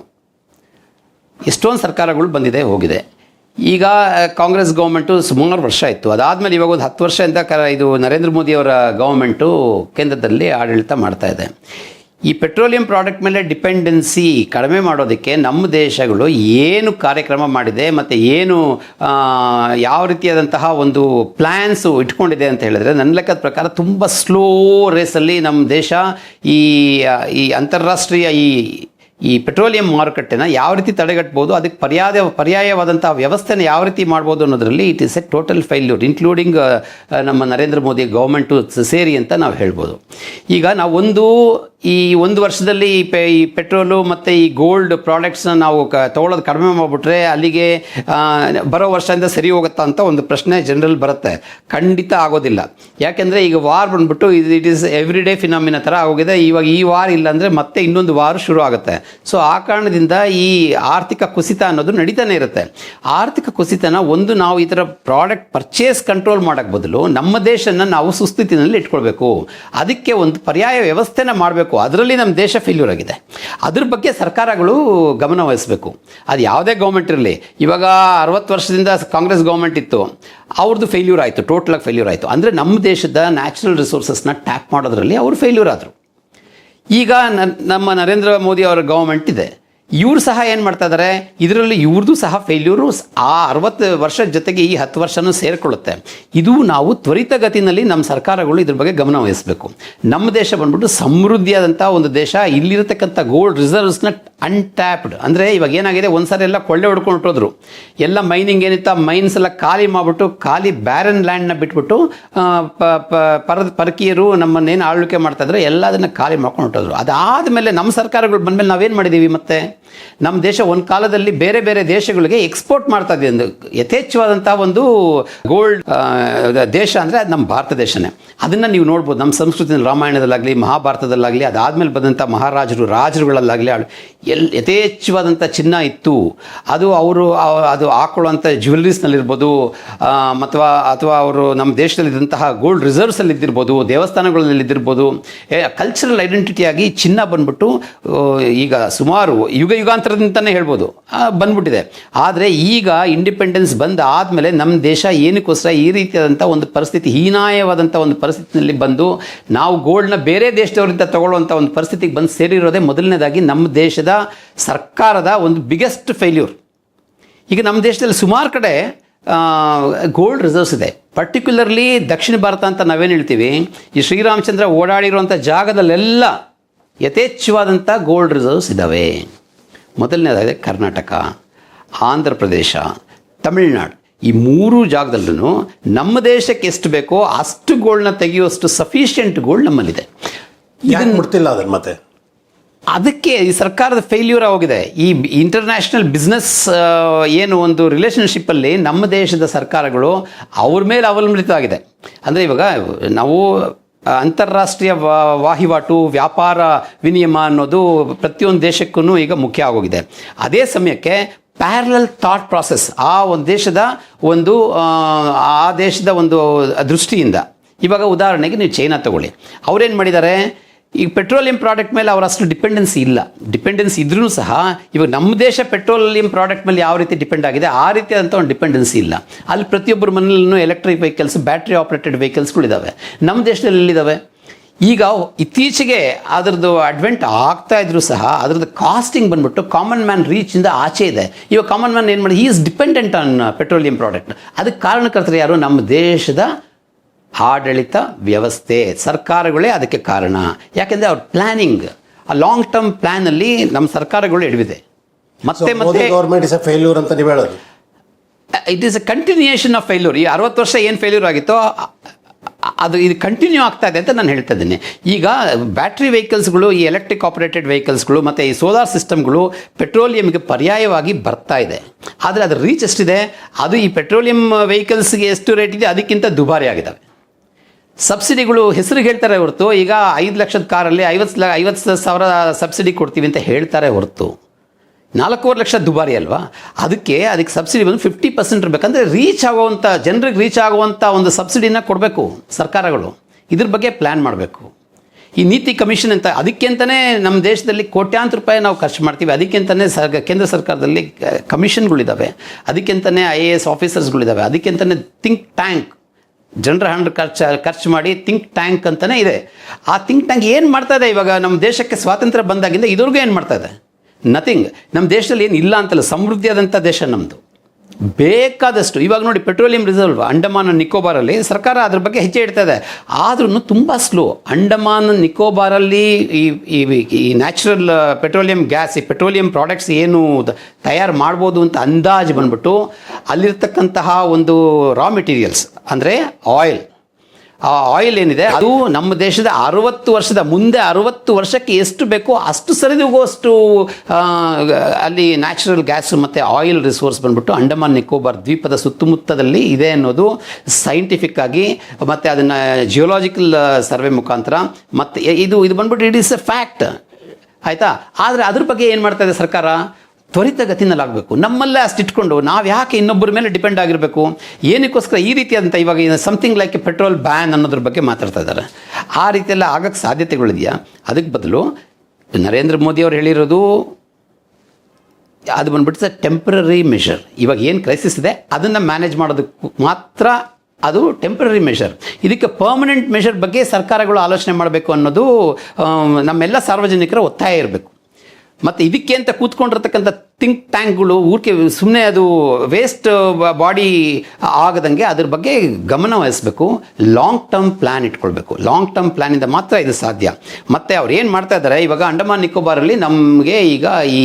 ಎಷ್ಟೊಂದು ಸರ್ಕಾರಗಳು ಬಂದಿದೆ ಹೋಗಿದೆ. ಈಗ ಕಾಂಗ್ರೆಸ್ ಗೌರ್ಮೆಂಟು ಸುಮಾರು ವರ್ಷ ಇತ್ತು, ಅದಾದಮೇಲೆ ಇವಾಗ ಒಂದು 10 ವರ್ಷದಿಂದ ಇದು ನರೇಂದ್ರ ಮೋದಿಯವರ ಗೌರ್ಮೆಂಟು ಕೇಂದ್ರದಲ್ಲಿ ಆಡಳಿತ ಮಾಡ್ತಾ ಇದೆ. ಈ ಪೆಟ್ರೋಲಿಯಂ ಪ್ರಾಡಕ್ಟ್ ಮೇಲೆ ಡಿಪೆಂಡೆನ್ಸಿ ಕಡಿಮೆ ಮಾಡೋದಕ್ಕೆ ನಮ್ಮ ದೇಶಗಳು ಏನು ಕಾರ್ಯಕ್ರಮ ಮಾಡಿದೆ ಮತ್ತು ಏನು ಯಾವ ರೀತಿಯಾದಂತಹ ಒಂದು ಪ್ಲ್ಯಾನ್ಸು ಇಟ್ಕೊಂಡಿದೆ ಅಂತ ಹೇಳಿದ್ರೆ, ನನ್ನ ಲೆಕ್ಕದ ಪ್ರಕಾರ ತುಂಬ ಸ್ಲೋ ರೇಸಲ್ಲಿ ನಮ್ಮ ದೇಶ ಈ ಅಂತಾರಾಷ್ಟ್ರೀಯ ಈ ಪೆಟ್ರೋಲಿಯಂ ಮಾರುಕಟ್ಟೆನ ಯಾವ ರೀತಿ ತಡೆಗಟ್ಬೋದು, ಅದಕ್ಕೆ ಪರ್ಯಾಯವಾದಂಥ ವ್ಯವಸ್ಥೆನ ಯಾವ ರೀತಿ ಮಾಡ್ಬೋದು ಅನ್ನೋದರಲ್ಲಿ it is a total failure, including ನಮ್ಮ ನರೇಂದ್ರ ಮೋದಿ ಗೌರ್ಮೆಂಟು ಸೇರಿ ಅಂತ ನಾವು ಹೇಳ್ಬೋದು. ಈಗ ನಾವು ಈ ಒಂದು ವರ್ಷದಲ್ಲಿ ಈ ಪೆಟ್ರೋಲು ಮತ್ತು ಈ ಗೋಲ್ಡ್ ಪ್ರಾಡಕ್ಟ್ಸ್ನ ನಾವು ತೊಗೊಳ್ಳೋದು ಕಡಿಮೆ ಮಾಡಿಬಿಟ್ರೆ ಅಲ್ಲಿಗೆ ಬರೋ ವರ್ಷದಿಂದ ಸರಿ ಹೋಗುತ್ತಾ ಅಂತ ಒಂದು ಪ್ರಶ್ನೆ ಜನರಲ್ ಬರುತ್ತೆ. ಖಂಡಿತ ಆಗೋದಿಲ್ಲ. ಯಾಕೆಂದರೆ ಈಗ ವಾರ್ ಬಂದ್ಬಿಟ್ಟು it is every day phenomena ಥರ ಆಗೋಗಿದೆ. ಇವಾಗ ಈ ವಾರ್ ಇಲ್ಲಾಂದರೆ ಮತ್ತೆ ಇನ್ನೊಂದು ವಾರ ಶುರು ಆಗುತ್ತೆ. ಸೊ ಆ ಕಾರಣದಿಂದ ಈ ಆರ್ಥಿಕ ಕುಸಿತ ಅನ್ನೋದು ನಡೀತಾನೆ ಇರುತ್ತೆ. ಆರ್ಥಿಕ ಕುಸಿತನ ನಾವು ಈ ಥರ ಪ್ರಾಡಕ್ಟ್ ಪರ್ಚೇಸ್ ಕಂಟ್ರೋಲ್ ಮಾಡೋಕ್ಕೆ ಬದಲು ನಮ್ಮ ದೇಶನ ನಾವು ಸುಸ್ಥಿತಿನಲ್ಲಿ ಇಟ್ಕೊಳ್ಬೇಕು. ಅದಕ್ಕೆ ಒಂದು ಪರ್ಯಾಯ ವ್ಯವಸ್ಥೆನ ಮಾಡಬೇಕು. ಅದರಲ್ಲಿ ನಮ್ಮ ದೇಶ ಫೇಲ್ಯೂರ್ ಆಗಿದೆ. ಅದ್ರ ಬಗ್ಗೆ ಸರ್ಕಾರಗಳು ಗಮನ ವಹಿಸಬೇಕು. ಅದು ಯಾವುದೇ ಗೌರ್ಮೆಂಟ್ ಇರಲಿ. ಇವಾಗ 60 ವರ್ಷದಿಂದ ಕಾಂಗ್ರೆಸ್ ಗೌರ್ಮೆಂಟ್ ಇತ್ತು, ಅವ್ರದ್ದು ಫೇಲ್ಯೂರ್ ಆಯಿತು, ಟೋಟಲಾಗಿ ಫೇಲ್ಯೂರ್ ಆಯಿತು. ಅಂದರೆ ನಮ್ಮ ದೇಶದ ನ್ಯಾಚುರಲ್ ರಿಸೋರ್ಸಸ್ನ ಟ್ಯಾಪ್ ಮಾಡೋದ್ರಲ್ಲಿ ಅವರು ಫೇಲ್ಯೂರ್ ಆದರು. ಈಗ ನಮ್ಮ ನರೇಂದ್ರ ಮೋದಿ ಅವರ ಗೌರ್ಮೆಂಟ್ ಇದೆ, ಇವರು ಸಹ ಏನು ಮಾಡ್ತಾ ಇದ್ದಾರೆ, ಇದರಲ್ಲಿ ಇವ್ರದ್ದು ಸಹ ಫೇಲ್ಯೂರು ಆ 60 ವರ್ಷದ ಜೊತೆಗೆ ಈ 10 ವರ್ಷನೂ ಸೇರಿಕೊಳ್ಳುತ್ತೆ. ಇದು ನಾವು ತ್ವರಿತಗತಿನಲ್ಲಿ ನಮ್ಮ ಸರ್ಕಾರಗಳು ಇದ್ರ ಬಗ್ಗೆ ಗಮನ ವಹಿಸಬೇಕು. ನಮ್ಮ ದೇಶ ಬಂದ್ಬಿಟ್ಟು ಸಮೃದ್ಧಿಯಾದಂಥ ಒಂದು ದೇಶ. ಇಲ್ಲಿರತಕ್ಕಂಥ ಗೋಲ್ಡ್ ರಿಸರ್ವ್ಸ್ನ ಅನ್ಟ್ಯಾಪ್ಡ್, ಅಂದರೆ ಇವಾಗ ಏನಾಗಿದೆ, ಒಂದ್ಸರಿ ಎಲ್ಲ ಕೊಳ್ಳೆ ಹೊಡ್ಕೊಂಡು ಹೊಟ್ಟೋದ್ರು. ಎಲ್ಲ ಮೈನಿಂಗ್ ಏನಿತ್ತು ಮೈನ್ಸ್ ಎಲ್ಲ ಖಾಲಿ ಮಾಡಿಬಿಟ್ಟು, ಖಾಲಿ ಬ್ಯಾರನ್ ಲ್ಯಾಂಡ್ನ ಬಿಟ್ಬಿಟ್ಟು ಪರಕೀಯರು ನಮ್ಮನ್ನೇನು ಆಳ್ವಿಕೆ ಮಾಡ್ತಾ ಇದ್ರು ಎಲ್ಲದನ್ನ ಖಾಲಿ ಮಾಡ್ಕೊಂಡು ಹೊಟ್ಟೋದ್ರು. ಅದಾದಮೇಲೆ ನಮ್ಮ ಸರ್ಕಾರಗಳು ಬಂದಮೇಲೆ ನಾವೇನು ಮಾಡಿದ್ದೀವಿ, ಮತ್ತೆ ನಮ್ಮ ದೇಶ ಒಂದು ಕಾಲದಲ್ಲಿ ಬೇರೆ ಬೇರೆ ದೇಶಗಳಿಗೆ ಎಕ್ಸ್ಪೋರ್ಟ್ ಮಾಡ್ತಾ ಇದೆ. ಒಂದು ಯಥೇಚ್ಛವಾದಂಥ ಒಂದು ಗೋಲ್ಡ್ ದೇಶ ಅಂದರೆ ಅದು ನಮ್ಮ ಭಾರತ ದೇಶನೇ. ಅದನ್ನು ನೀವು ನೋಡ್ಬೋದು ನಮ್ಮ ಸಂಸ್ಕೃತಿ ರಾಮಾಯಣದಲ್ಲಾಗಲಿ ಮಹಾಭಾರತದಲ್ಲಾಗಲಿ ಅದಾದಮೇಲೆ ಬಂದಂಥ ರಾಜರುಗಳಲ್ಲಾಗಲಿ ಯಥೇಚ್ಛವಾದಂಥ ಚಿನ್ನ ಇತ್ತು. ಅದು ಅದು ಹಾಕೊಳ್ಳುವಂಥ ಜ್ಯುವೆಲ್ಲರೀಸ್ನಲ್ಲಿರ್ಬೋದು ಅಥವಾ ಅವರು ನಮ್ಮ ದೇಶದಲ್ಲಿದ್ದಂತಹ ಗೋಲ್ಡ್ ರಿಸರ್ವ್ಸಲ್ಲಿ ಇದ್ದಿರ್ಬೋದು, ದೇವಸ್ಥಾನಗಳಲ್ಲಿ ಇದ್ದಿರ್ಬೋದು. ಕಲ್ಚರಲ್ ಐಡೆಂಟಿಟಿಯಾಗಿ ಚಿನ್ನ ಬಂದ್ಬಿಟ್ಟು ಈಗ ಸುಮಾರು ಯುಗಾಂತರದಿಂದನೇ ಹೇಳ್ಬೋದು ಬಂದ್ಬಿಟ್ಟಿದೆ. ಆದರೆ ಈಗ ಇಂಡಿಪೆಂಡೆನ್ಸ್ ಬಂದ ಆದಮೇಲೆ ನಮ್ಮ ದೇಶ ಏನಕ್ಕೋಸ್ಕರ ಈ ರೀತಿಯಾದಂಥ ಒಂದು ಪರಿಸ್ಥಿತಿ, ಹೀನಾಯವಾದಂಥ ಒಂದು ಪರಿಸ್ಥಿತಿನಲ್ಲಿ ಬಂದು ನಾವು ಗೋಲ್ಡ್ನ ಬೇರೆ ದೇಶದವರಿಂದ ತಗೊಳ್ಳುವಂಥ ಒಂದು ಪರಿಸ್ಥಿತಿಗೆ ಬಂದು ಸೇರಿರೋದೇ ಮೊದಲನೇದಾಗಿ ನಮ್ಮ ದೇಶದ ಸರ್ಕಾರದ ಒಂದು ಬಿಗ್ಗೆಸ್ಟ್ ಫೇಲ್ಯೂರ್. ಈಗ ನಮ್ಮ ದೇಶದಲ್ಲಿ ಸುಮಾರು ಕಡೆ ಗೋಲ್ಡ್ ರಿಸರ್ವ್ಸ್ ಇದೆ. ಪರ್ಟಿಕ್ಯುಲರ್ಲಿ ದಕ್ಷಿಣ ಭಾರತ ಅಂತ ನಾವೇನು ಹೇಳ್ತೀವಿ, ಈ ಶ್ರೀರಾಮಚಂದ್ರ ಓಡಾಡಿರುವಂಥ ಜಾಗದಲ್ಲೆಲ್ಲ ಯಥೇಚ್ಛವಾದಂಥ ಗೋಲ್ಡ್ ರಿಸರ್ವ್ಸ್ ಇದ್ದಾವೆ. ಮೊದಲನೇದಾಗಿದೆ ಕರ್ನಾಟಕ, ಆಂಧ್ರ ಪ್ರದೇಶ, ತಮಿಳುನಾಡು. ಈ ಮೂರು ಜಾಗದಲ್ಲೂ ನಮ್ಮ ದೇಶಕ್ಕೆ ಎಷ್ಟು ಬೇಕೋ ಅಷ್ಟು ಗೋಲ್ಡ್ನ ತೆಗೆಯುವಷ್ಟು ಸಫಿಷಿಯೆಂಟ್ ಗೋಲ್ಡ್ ನಮ್ಮಲ್ಲಿದೆ. ಇದನ್ನು ಮುಟ್ತಿಲ್ಲ ಅದನ್ನು. ಮತ್ತೆ ಅದಕ್ಕೆ ಈ ಸರ್ಕಾರದ ಫೇಲ್ಯೂರ್ ಆಗೋಗಿದೆ. ಈ ಇಂಟರ್ನ್ಯಾಷನಲ್ ಬಿಸ್ನೆಸ್ ಏನು ಒಂದು ರಿಲೇಷನ್ಶಿಪ್ಪಲ್ಲಿ ನಮ್ಮ ದೇಶದ ಸರ್ಕಾರಗಳು ಅವ್ರ ಮೇಲೆ ಅವಲಂಬಿತವಾಗಿದೆ. ಅಂದರೆ ಇವಾಗ ನಾವು ಅಂತಾರಾಷ್ಟ್ರೀಯ ವಹಿವಾಟು, ವ್ಯಾಪಾರ ವಿನಿಮಯ ಅನ್ನೋದು ಪ್ರತಿಯೊಂದು ದೇಶಕ್ಕೂ ಈಗ ಮುಖ್ಯ ಆಗೋಗಿದೆ. ಅದೇ ಸಮಯಕ್ಕೆ ಪ್ಯಾರಲಲ್ ಥಾಟ್ ಪ್ರಾಸೆಸ್ ಆ ದೇಶದ ಒಂದು ದೃಷ್ಟಿಯಿಂದ, ಇವಾಗ ಉದಾಹರಣೆಗೆ ನೀವು ಚೈನಾ ತಗೊಳ್ಳಿ, ಅವರೇನು ಮಾಡಿದ್ದಾರೆ, ಈಗ ಪೆಟ್ರೋಲಿಯಂ ಪ್ರಾಡಕ್ಟ್ ಮೇಲೆ ಅವರ ಅಷ್ಟು ಡಿಪೆಂಡೆನ್ಸಿ ಇಲ್ಲ. ಡಿಪೆಂಡೆನ್ಸಿ ಇದ್ರೂ ಸಹ ಇವಾಗ ನಮ್ಮ ದೇಶ ಪೆಟ್ರೋಲಿಯಂ ಪ್ರಾಡಕ್ಟ್ ಮೇಲೆ ಯಾವ ರೀತಿ ಡಿಪೆಂಡ್ ಆಗಿದೆ ಆ ರೀತಿಯಾದಂಥ ಒಂದು ಡಿಪೆಂಡೆನ್ಸಿ ಇಲ್ಲ. ಅಲ್ಲಿ ಪ್ರತಿಯೊಬ್ಬರ ಮನೆಯಲ್ಲೂ ಎಲೆಕ್ಟ್ರಿಕ್ ವೆಹಿಕಲ್ಸ್, ಬ್ಯಾಟ್ರಿ ಆಪ್ರೇಟೆಡ್ ವೆಹಿಕಲ್ಸ್ಗಳಿದ್ದಾವೆ. ನಮ್ಮ ದೇಶದಲ್ಲಿ ಎಲ್ಲಿದ್ದಾವೆ? ಈಗ ಇತ್ತೀಚೆಗೆ ಅದರದ್ದು ಅಡ್ವೆಂಟ್ ಆಗ್ತಾ ಇದ್ರು ಸಹ ಅದರದ್ದು ಕಾಸ್ಟಿಂಗ್ ಬಂದ್ಬಿಟ್ಟು ಕಾಮನ್ ಮ್ಯಾನ್ ರೀಚಿಂದ ಆಚೆ ಇದೆ. ಇವಾಗ ಕಾಮನ್ ಮ್ಯಾನ್ ಏನು ಮಾಡಿ, he is dependent on petroleum product. ಅದಕ್ಕೆ ಕಾರಣಕರ್ತರು ಯಾರು? ನಮ್ಮ ದೇಶದ ಆಡಳಿತ ವ್ಯವಸ್ಥೆ, ಸರ್ಕಾರಗಳೇ ಅದಕ್ಕೆ ಕಾರಣ. ಯಾಕೆಂದರೆ ಅವ್ರ ಪ್ಲಾನಿಂಗ್, ಆ ಲಾಂಗ್ ಟರ್ಮ್ ಪ್ಲಾನಲ್ಲಿ ನಮ್ಮ ಸರ್ಕಾರಗಳು ಎಡವಿದೆ. ಮತ್ತೆ ಗೌರ್ಮೆಂಟ್ ಇಸ್ ಎ ಫೇಲ್ಯೂರ್ ಅಂತ ನೀವು ಹೇಳೋದು? It is A continuation of failure. ಈ 60 ವರ್ಷ ಏನು ಫೇಲ್ಯೂರ್ ಆಗಿತ್ತೋ ಇದು ಕಂಟಿನ್ಯೂ ಆಗ್ತಾ ಇದೆ ಅಂತ ನಾನು ಹೇಳ್ತಾ ಇದ್ದೀನಿ. ಈಗ ಬ್ಯಾಟ್ರಿ ವೆಹಿಕಲ್ಸ್ಗಳು, ಈ ಎಲೆಕ್ಟ್ರಿಕ್ ಆಪರೇಟೆಡ್ ವೆಹಿಕಲ್ಸ್ಗಳು ಮತ್ತು ಈ ಸೋಲಾರ್ ಸಿಸ್ಟಮ್ಗಳು ಪೆಟ್ರೋಲಿಯಂಗೆ ಪರ್ಯಾಯವಾಗಿ ಬರ್ತಾ ಇದೆ. ಆದರೆ ಅದರ ರೀಚ್ ಎಷ್ಟಿದೆ? ಅದು ಈ ಪೆಟ್ರೋಲಿಯಂ ವೆಹಿಕಲ್ಸ್ಗೆ ಎಷ್ಟು ರೇಟ್ ಇದೆ ಅದಕ್ಕಿಂತ ದುಬಾರಿ ಆಗಿದ್ದಾವೆ. ಸಬ್ಸಿಡಿಗಳು ಹೆಸರಿಗೆ ಹೇಳ್ತಾರೆ ಹೊರತು, ಈಗ 5 ಲಕ್ಷದ ಕಾರಲ್ಲಿ 50,000 ಸಬ್ಸಿಡಿ ಕೊಡ್ತೀವಿ ಅಂತ ಹೇಳ್ತಾರೆ ಹೊರತು 4.5 ಲಕ್ಷ ದುಬಾರಿ ಅಲ್ವಾ? ಅದಕ್ಕೆ ಸಬ್ಸಿಡಿ ಬಂದು 50% ಇರಬೇಕಂದ್ರೆ ಜನರಿಗೆ ರೀಚ್ ಆಗುವಂಥ ಒಂದು ಸಬ್ಸಿಡಿನ ಕೊಡಬೇಕು ಸರ್ಕಾರಗಳು. ಇದ್ರ ಬಗ್ಗೆ ಪ್ಲ್ಯಾನ್ ಮಾಡಬೇಕು. ಈ ನೀತಿ ಕಮಿಷನ್ ಅಂತ ಅದಕ್ಕೆಂತಲೇ ನಮ್ಮ ದೇಶದಲ್ಲಿ ಕೋಟ್ಯಾಂತರ ರೂಪಾಯಿ ನಾವು ಖರ್ಚು ಮಾಡ್ತೀವಿ. ಅದಕ್ಕೆಂತಲೇ ಕೇಂದ್ರ ಸರ್ಕಾರದಲ್ಲಿ ಕಮಿಷನ್ಗಳಿದ್ದಾವೆ, ಅದಕ್ಕೆಂತಲೇ IAS ಆಫೀಸರ್ಸ್ಗಳಿದ್ದಾವೆ, ಅದಕ್ಕೆಂತಲೇ ಥಿಂಕ್ ಟ್ಯಾಂಕ್, ಜನರ ಹಣ ಖರ್ಚು ಮಾಡಿ ಥಿಂಕ್ ಟ್ಯಾಂಕ್ ಅಂತಲೇ ಇದೆ. ಆ ಥಿಂಕ್ ಟ್ಯಾಂಕ್ ಏನು ಮಾಡ್ತಾ ಇದೆ? ಇವಾಗ ನಮ್ಮ ದೇಶಕ್ಕೆ ಸ್ವಾತಂತ್ರ್ಯ ಬಂದಾಗಿಂದ ಇದುವರೆಗೂ ಏನು ಮಾಡ್ತಾ ಇದೆ? ನಥಿಂಗ್. ನಮ್ಮ ದೇಶದಲ್ಲಿ ಏನು ಇಲ್ಲ ಅಂತಲ್ಲ, ಸಮೃದ್ಧಿಯಾದಂಥ ದೇಶ ನಮ್ಮದು, ಬೇಕಾದಷ್ಟು. ಇವಾಗ ನೋಡಿ, ಪೆಟ್ರೋಲಿಯಂ ರಿಸರ್ವ್ ಅಂಡಮಾನ್ ನಿಕೋಬಾರಲ್ಲಿ ಸರ್ಕಾರ ಅದ್ರ ಬಗ್ಗೆ ಹೆಜ್ಜೆ ಇಡ್ತಾ ಇದೆ. ಆದ್ರೂ ತುಂಬ ಸ್ಲೋ. ಅಂಡಮಾನ್ ನಿಕೋಬಾರಲ್ಲಿ ಈ ನ್ಯಾಚುರಲ್ ಪೆಟ್ರೋಲಿಯಂ ಗ್ಯಾಸ್, ಈ ಪೆಟ್ರೋಲಿಯಂ ಪ್ರಾಡಕ್ಟ್ಸ್ ಏನು ತಯಾರು ಮಾಡ್ಬೋದು ಅಂತ ಅಂದಾಜು ಬಂದ್ಬಿಟ್ಟು ಅಲ್ಲಿರ್ತಕ್ಕಂತಹ ಒಂದು ರಾ ಮೆಟೀರಿಯಲ್ಸ್ ಅಂದರೆ ಆಯಿಲ್, ಆ ಆಯಿಲ್ ಏನಿದೆ ಅದು ನಮ್ಮ ದೇಶದ 60 ವರ್ಷಕ್ಕೆ ಎಷ್ಟು ಬೇಕೋ ಅಷ್ಟು ಸರಿದೂಗುವಷ್ಟು ಅಲ್ಲಿ ನ್ಯಾಚುರಲ್ ಗ್ಯಾಸ್ ಮತ್ತು ಆಯಿಲ್ ರಿಸೋರ್ಸ್ ಬಂದ್ಬಿಟ್ಟು ಅಂಡಮಾನ್ ನಿಕೋಬಾರ್ ದ್ವೀಪದ ಸುತ್ತಮುತ್ತದಲ್ಲಿ ಇದೆ ಅನ್ನೋದು ಸೈಂಟಿಫಿಕ್ ಆಗಿ, ಮತ್ತು ಅದನ್ನು ಜಿಯೋಲಾಜಿಕಲ್ ಸರ್ವೆ ಮುಖಾಂತರ, ಮತ್ತು ಇದು ಬಂದ್ಬಿಟ್ಟು ಇಟ್ ಈಸ್ ಎ ಫ್ಯಾಕ್ಟ್, ಆಯಿತಾ? ಆದರೆ ಅದ್ರ ಬಗ್ಗೆ ಏನು ಮಾಡ್ತಾ ಇದೆ ಸರ್ಕಾರ? ತ್ವರಿತಗತಿನಲ್ಲಾಗಬೇಕು. ನಮ್ಮಲ್ಲೇ ಅಷ್ಟು ಇಟ್ಕೊಂಡು ನಾವು ಯಾಕೆ ಇನ್ನೊಬ್ಬರ ಮೇಲೆ ಡಿಪೆಂಡ್ ಆಗಿರಬೇಕು? ಏನಕ್ಕೋಸ್ಕರ ಈ ರೀತಿಯಾದಂಥ ಇವಾಗ ಸಮಥಿಂಗ್ ಲೈಕ್ ಪೆಟ್ರೋಲ್ ಬ್ಯಾನ್ ಅನ್ನೋದ್ರ ಬಗ್ಗೆ ಮಾತಾಡ್ತಾ ಇದ್ದಾರೆ. ಆ ರೀತಿಯೆಲ್ಲ ಆಗಕ್ಕೆ ಸಾಧ್ಯತೆಗಳಿದೆಯಾ? ಅದಕ್ಕೆ ಬದಲು ನರೇಂದ್ರ ಮೋದಿ ಅವರು ಹೇಳಿರೋದು ಅದು ಬಂದ್ಬಿಟ್ಟು ಟೆಂಪ್ರರಿ ಮೆಷರ್. ಇವಾಗ ಏನು ಕ್ರೈಸಿಸ್ ಇದೆ ಅದನ್ನು ಮ್ಯಾನೇಜ್ ಮಾಡೋದಕ್ಕೆ ಮಾತ್ರ ಅದು ಟೆಂಪ್ರರಿ ಮೆಷರ್. ಇದಕ್ಕೆ ಪರ್ಮನೆಂಟ್ ಮೆಷರ್ ಬಗ್ಗೆ ಸರ್ಕಾರಗಳು ಆಲೋಚನೆ ಮಾಡಬೇಕು ಅನ್ನೋದು ನಮ್ಮೆಲ್ಲ ಸಾರ್ವಜನಿಕರ ಒತ್ತಾಯ ಇರಬೇಕು. ಮತ್ತು ಇದಕ್ಕೆ ಅಂತ ಕೂತ್ಕೊಂಡಿರ್ತಕ್ಕಂಥ ಥಿಂಕ್ ಟ್ಯಾಂಕ್ಗಳು ಊರಿಗೆ ಸುಮ್ಮನೆ ಅದು ವೇಸ್ಟ್ ಬಾಡಿ ಆಗದಂಗೆ ಅದ್ರ ಬಗ್ಗೆ ಗಮನ ವಹಿಸಬೇಕು. ಲಾಂಗ್ ಟರ್ಮ್ ಪ್ಲ್ಯಾನ್ ಇಟ್ಕೊಳ್ಬೇಕು. ಲಾಂಗ್ ಟರ್ಮ್ ಪ್ಲ್ಯಾನಿಂದ ಮಾತ್ರ ಇದು ಸಾಧ್ಯ. ಮತ್ತು ಅವ್ರು ಏನು ಮಾಡ್ತಾ ಇದ್ದಾರೆ ಇವಾಗ ಅಂಡಮಾನ್ ನಿಕೋಬಾರಲ್ಲಿ ನಮಗೆ ಈಗ ಈ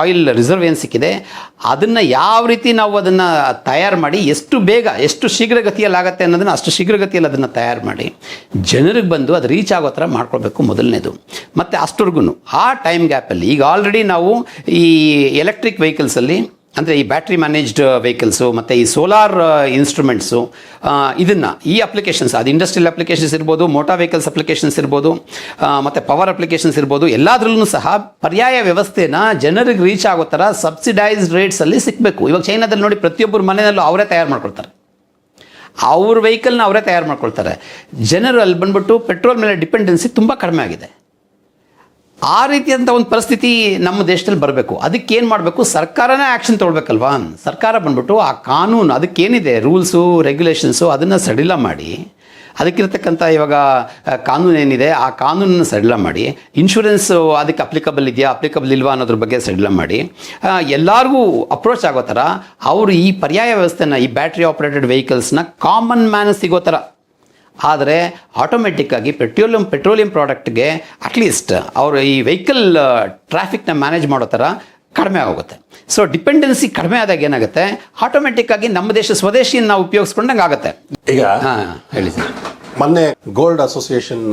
ಆಯಿಲ್ ರಿಸರ್ವ್ ಏನು ಸಿಕ್ಕಿದೆ ಅದನ್ನು ಯಾವ ರೀತಿ ನಾವು ಅದನ್ನು ತಯಾರು ಮಾಡಿ ಎಷ್ಟು ಬೇಗ ಎಷ್ಟು ಶೀಘ್ರಗತಿಯಲ್ಲಿ ಆಗುತ್ತೆ ಅನ್ನೋದನ್ನು ಅಷ್ಟು ಶೀಘ್ರಗತಿಯಲ್ಲಿ ಅದನ್ನು ತಯಾರು ಮಾಡಿ ಜನರಿಗೆ ಬಂದು ಅದು ರೀಚ್ ಆಗೋ ಥರ ಮಾಡ್ಕೊಳ್ಬೇಕು ಮೊದಲನೇದು. ಮತ್ತು ಅಷ್ಟವರೆಗೂ ಆ ಟೈಮ್ ಗ್ಯಾಪಲ್ಲಿ ಈಗ ಆಲ್ರೆಡಿ ನಾವು ಈ ಎಲೆಕ್ಟ್ರಿಕ್ ವೆಹಿಕಲ್ಸಲ್ಲಿ ಅಂದರೆ ಈ ಬ್ಯಾಟ್ರಿ ಮ್ಯಾನೇಜ್ಡ್ ವೆಹಿಕಲ್ಸು ಮತ್ತು ಈ ಸೋಲಾರ್ ಇನ್ಸ್ಟ್ರೂಮೆಂಟ್ಸು ಇದನ್ನು ಈ ಅಪ್ಲಿಕೇಶನ್ಸ್ ಅದು ಇಂಡಸ್ಟ್ರಿಯಲ್ ಅಪ್ಲಿಕೇಶನ್ಸ್ ಇರ್ಬೋದು, ಮೋಟಾರ್ ವೆಹಿಕಲ್ಸ್ ಅಪ್ಲಿಕೇಶನ್ಸ್ ಇರ್ಬೋದು, ಮತ್ತು ಪವರ್ ಅಪ್ಲಿಕೇಶನ್ಸ್ ಇರ್ಬೋದು, ಎಲ್ಲದರಲ್ಲೂ ಸಹ ಪರ್ಯಾಯ ವ್ಯವಸ್ಥೆನ ಜನರಿಗೆ ರೀಚ್ ಆಗೋ ಥರ ಸಬ್ಸಿಡೈಸ್ಡ್ ರೇಟ್ಸಲ್ಲಿ ಸಿಗಬೇಕು. ಇವಾಗ ಚೈನಾದಲ್ಲಿ ನೋಡಿ ಪ್ರತಿಯೊಬ್ಬರ ಮನೆಯಲ್ಲೂ ಅವರೇ ತಯಾರು ಮಾಡ್ಕೊಳ್ತಾರೆ, ಅವ್ರ ವೆಹಿಕಲ್ನ ಅವರೇ ತಯಾರು ಮಾಡ್ಕೊಳ್ತಾರೆ. ಜನರು ಅಲ್ಲಿ ಬಂದ್ಬಿಟ್ಟು ಪೆಟ್ರೋಲ್ ಮೇಲೆ ಡಿಪೆಂಡೆನ್ಸಿ ತುಂಬ ಕಡಿಮೆ ಆಗಿದೆ. ಆ ರೀತಿಯಂಥ ಒಂದು ಪರಿಸ್ಥಿತಿ ನಮ್ಮ ದೇಶದಲ್ಲಿ ಬರಬೇಕು. ಅದಕ್ಕೇನು ಮಾಡಬೇಕು? ಸರ್ಕಾರನೇ ಆ್ಯಕ್ಷನ್ ತೊಗೊಳ್ಬೇಕಲ್ವಾ. ಸರ್ಕಾರ ಬಂದ್ಬಿಟ್ಟು ಆ ಕಾನೂನು ಅದಕ್ಕೇನಿದೆ ರೂಲ್ಸು ರೆಗ್ಯುಲೇಷನ್ಸು ಅದನ್ನು ಸಡಿಲ ಮಾಡಿ, ಅದಕ್ಕಿರ್ತಕ್ಕಂಥ ಇವಾಗ ಕಾನೂನು ಏನಿದೆ ಆ ಕಾನೂನನ್ನು ಸಡಿಲ ಮಾಡಿ, ಇನ್ಶೂರೆನ್ಸು ಅದಕ್ಕೆ ಅಪ್ಲಿಕಬಲ್ ಇದೆಯಾ ಅಪ್ಲಿಕಬಲ್ ಇಲ್ವಾ ಅನ್ನೋದ್ರ ಬಗ್ಗೆ ಸಡಿಲ ಮಾಡಿ, ಎಲ್ಲರಿಗೂ ಅಪ್ರೋಚ್ ಆಗೋ ಥರ ಅವರು ಈ ಪರ್ಯಾಯ ವ್ಯವಸ್ಥೆನ ಈ ಬ್ಯಾಟ್ರಿ ಆಪ್ರೇಟೆಡ್ ವೆಹಿಕಲ್ಸ್ನ ಕಾಮನ್ ಮ್ಯಾನ್ ಸಿಗೋ ಥರ ಆದರೆ ಆಟೋಮೆಟಿಕ್ಕಾಗಿ ಪೆಟ್ರೋಲಿಯಂ ಪ್ರಾಡಕ್ಟ್ಗೆ ಅಟ್ಲೀಸ್ಟ್ ಅವರು ಈ ವೆಹಿಕಲ್ ಟ್ರಾಫಿಕ್ನ ಮ್ಯಾನೇಜ್ ಮಾಡೋ ಥರ ಕಡಿಮೆ ಆಗುತ್ತೆ. ಸೊ ಡಿಪೆಂಡೆನ್ಸಿ ಕಡಿಮೆ ಆದಾಗ ಏನಾಗುತ್ತೆ, ಆಟೋಮೆಟಿಕ್ಕಾಗಿ ನಮ್ಮ ದೇಶ ಸ್ವದೇಶಿಯನ್ನು ನಾವು ಉಪಯೋಗಿಸ್ಕೊಂಡಂಗೆ ಆಗುತ್ತೆ. ಈಗ ಹೇಳಿ ಸರ್. ಮೊನ್ನೆ ಗೋಲ್ಡ್ ಅಸೋಸಿಯೇಷನ್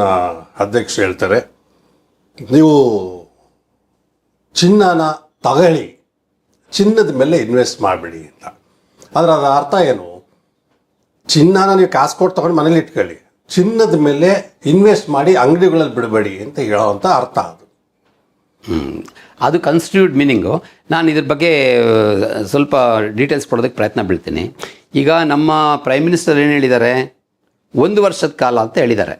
ಅಧ್ಯಕ್ಷರು ಹೇಳ್ತಾರೆ ನೀವು ಚಿನ್ನನ ತಗೊಳ್ಳಿ, ಚಿನ್ನದ ಮೇಲೆ ಇನ್ವೆಸ್ಟ್ ಮಾಡಿಬಿಡಿ ಅಂತ. ಆದರೆ ಅದರ ಅರ್ಥ ಏನು? ಚಿನ್ನನ ನೀವು ಕಾಸು ಕೊಟ್ಟು ತಗೊಂಡು ಮನೇಲಿ ಇಟ್ಕೊಳ್ಳಿ, ಚಿನ್ನದ ಮೇಲೆ ಇನ್ವೆಸ್ಟ್ ಮಾಡಿ ಅಂಗಡಿಗಳಲ್ಲಿ ಬಿಡಬೇಡಿ ಅಂತ ಹೇಳೋವಂಥ ಅರ್ಥ ಅದು. ಅದು ಕನ್ಸ್ಟಿಟ್ಯೂಟ್ ಮೀನಿಂಗು. ನಾನು ಇದ್ರ ಬಗ್ಗೆ ಸ್ವಲ್ಪ ಡೀಟೇಲ್ಸ್ ಕೊಡೋದಕ್ಕೆ ಪ್ರಯತ್ನ ಬೀಳ್ತೀನಿ. ಈಗ ನಮ್ಮ ಪ್ರೈಮ್ ಮಿನಿಸ್ಟರ್ ಏನು ಹೇಳಿದ್ದಾರೆ, 1 ವರ್ಷದ ಕಾಲ ಅಂತ ಹೇಳಿದ್ದಾರೆ.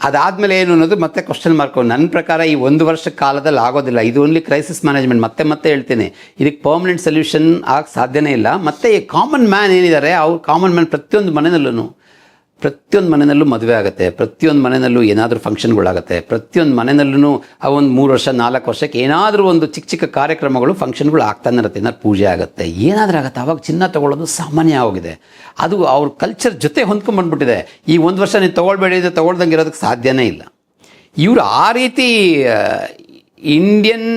ಅದಾದಮೇಲೆ ಏನು ಅನ್ನೋದು ಮತ್ತೆ ಕ್ವಶನ್ ಮಾರ್ಕು. ನನ್ನ ಪ್ರಕಾರ ಈ 1 ವರ್ಷದ ಕಾಲದಲ್ಲಿ ಆಗೋದಿಲ್ಲ. ಇದು ಓನ್ಲಿ ಕ್ರೈಸಿಸ್ ಮ್ಯಾನೇಜ್ಮೆಂಟ್. ಮತ್ತೆ ಹೇಳ್ತೀನಿ, ಇದಕ್ಕೆ ಪರ್ಮನೆಂಟ್ ಸೊಲ್ಯೂಷನ್ ಆಗಕ್ಕೆ ಸಾಧ್ಯನೇ ಇಲ್ಲ. ಮತ್ತು ಈ ಕಾಮನ್ ಮ್ಯಾನ್ ಏನಿದ್ದಾರೆ ಅವ್ರು ಕಾಮನ್ ಮ್ಯಾನ್ ಪ್ರತಿಯೊಂದು ಮನೆಯಲ್ಲೂ ಮದುವೆ ಆಗುತ್ತೆ, ಪ್ರತಿಯೊಂದು ಮನೆಯಲ್ಲೂ ಏನಾದರೂ ಫಂಕ್ಷನ್ಗಳಾಗುತ್ತೆ, ಪ್ರತಿಯೊಂದು ಮನೆಯಲ್ಲೂ ಒಂದು 3 ವರ್ಷ 4 ವರ್ಷಕ್ಕೆ ಏನಾದರೂ ಒಂದು ಚಿಕ್ಕ ಕಾರ್ಯಕ್ರಮಗಳು ಫಂಕ್ಷನ್ಗಳು ಆಗ್ತಾನೆ ಇರುತ್ತೆ. ಏನಾದ್ರು ಪೂಜೆ ಆಗುತ್ತೆ, ಏನಾದರೂ ಆಗುತ್ತೆ. ಆವಾಗ ಚಿನ್ನ ತೊಗೊಳ್ಳೋದು ಸಾಮಾನ್ಯ ಆಗೋಗಿದೆ. ಅದು ಅವ್ರ ಕಲ್ಚರ್ ಜೊತೆ ಹೊಂದ್ಕೊಂಡ್ಬಂದ್ಬಿಟ್ಟಿದೆ. ಈ 1 ವರ್ಷ ನೀವು ತೊಗೊಳ್ದಂಗೆ ಇರೋದಕ್ಕೆ ಸಾಧ್ಯನೇ ಇಲ್ಲ. ಇವರು ಆ ರೀತಿ ಇಂಡಿಯನ್